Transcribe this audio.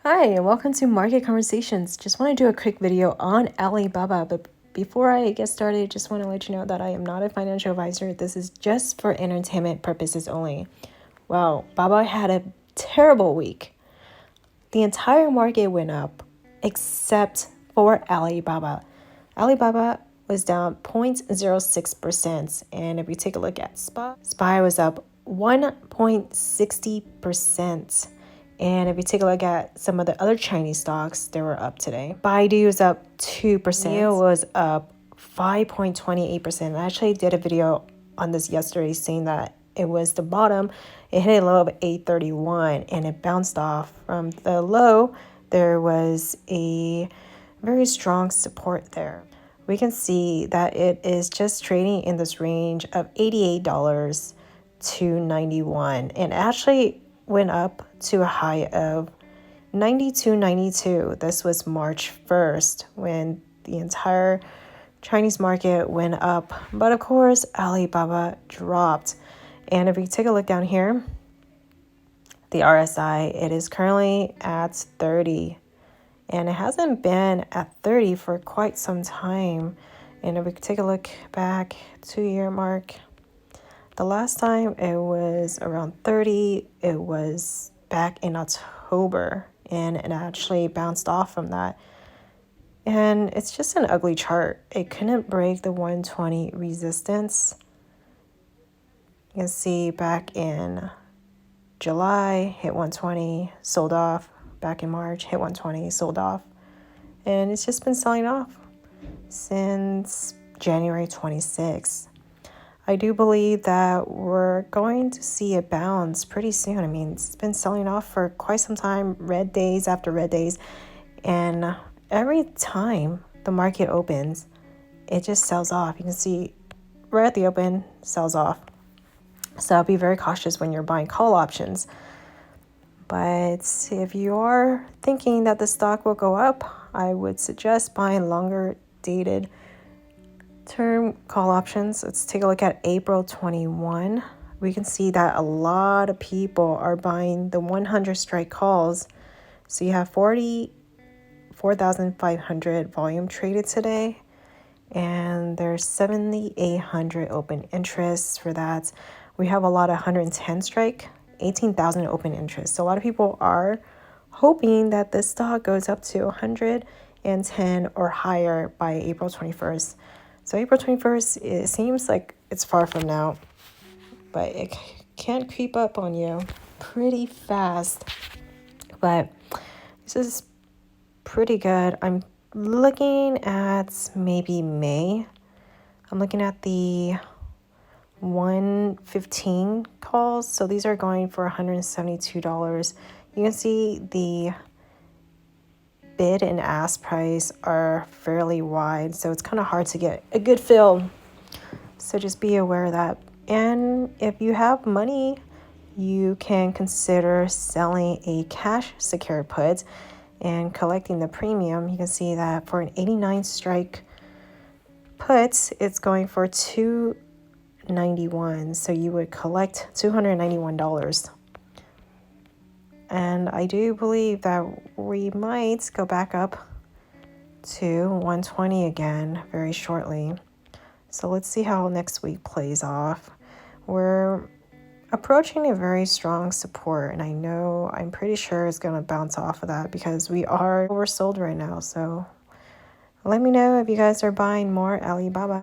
Hi, and welcome to Market Conversations. Just want to do a quick video on Alibaba, but before I get started, just want to let you know that I am not a financial advisor. This is just for entertainment purposes only. Wow, Baba had a terrible week. The entire market went up except for Alibaba. Alibaba was down 0.06%, and if you take a look at SPY was up 1.60%. And if you take a look at some of the other Chinese stocks, they were up today. Baidu was up 2%. NIO was up 5.28%. I actually did a video on this yesterday saying that it was the bottom. It hit a low of 831 and it bounced off from the low. There was a very strong support there. We can see that it is just trading in this range of $88 to $91, and actually went up to a high of 92.92. This was March 1st when the entire Chinese market went up, but of course Alibaba dropped. And if you take a look down here, the RSI, it is currently at 30, and it hasn't been at 30 for quite some time. And if we take a look back 2-year mark, the last time it was around 30, it was back in October, and it actually bounced off from that. And it's just an ugly chart. It couldn't break the 120 resistance. You can see back in July, hit 120, sold off. Back in March, hit 120, sold off. And it's just been selling off since January 26th. I do believe that we're going to see a bounce pretty soon. I mean, it's been selling off for quite some time, red days after red days. And every time the market opens, it just sells off. You can see right at the open, sells off. So be very cautious when you're buying call options. But if you're thinking that the stock will go up, I would suggest buying longer dated term call options. Let's take a look at April 21. We can see that a lot of people are buying the 100 strike calls. So you have 44,500 volume traded today, and there's 7,800 open interests for that. We have a lot of 110 strike, 18,000 open interests. So a lot of people are hoping that this stock goes up to 110 or higher by April 21st. So April 21st, it seems like it's far from now, but it can creep up on you pretty fast. But this is pretty good. I'm looking at maybe May. I'm looking at the 115 calls. So these are going for $172. You can see the bid and ask price are fairly wide, so it's kind of hard to get a good feel. So just be aware of that. And if you have money, you can consider selling a cash secured put and collecting the premium. You can see that for an 89 strike put, it's going for $291. So you would collect $291. And I do believe that we might go back up to 120 again very shortly. So let's see how next week plays off. We're approaching a very strong support, and I'm pretty sure it's going to bounce off of that because we are oversold right now. So let me know if you guys are buying more Alibaba.